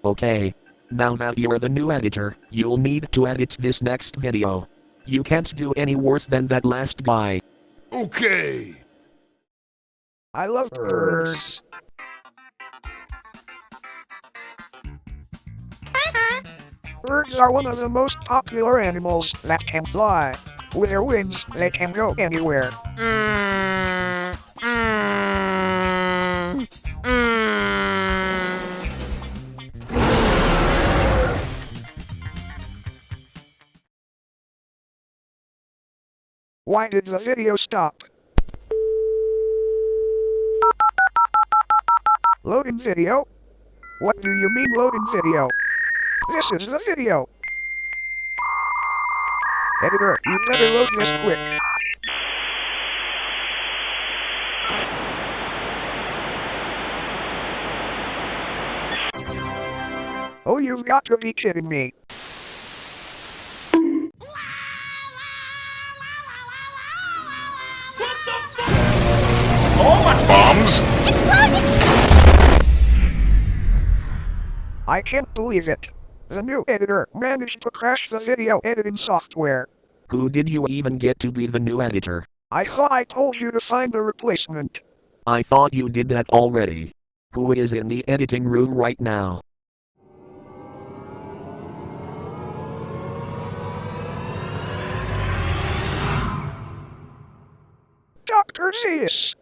Okay. Now that you're the new editor, you'll need to edit this next video. You can't do any worse than that last guy. Okay. I love birds. Birds are one of the most popular animals that can fly. With their wings, they can go anywhere. Why did the video stop? Loading video? What do you mean loading video? This is the video. Editor, you better load this quick. Oh, you've got to be kidding me. So much bombs. I can't believe it. The new editor managed to crash the video editing software. Who did you even get to be the new editor? I thought I told you to find a replacement. I thought you did that already. Who is in the editing room right now? Dr. Zeus!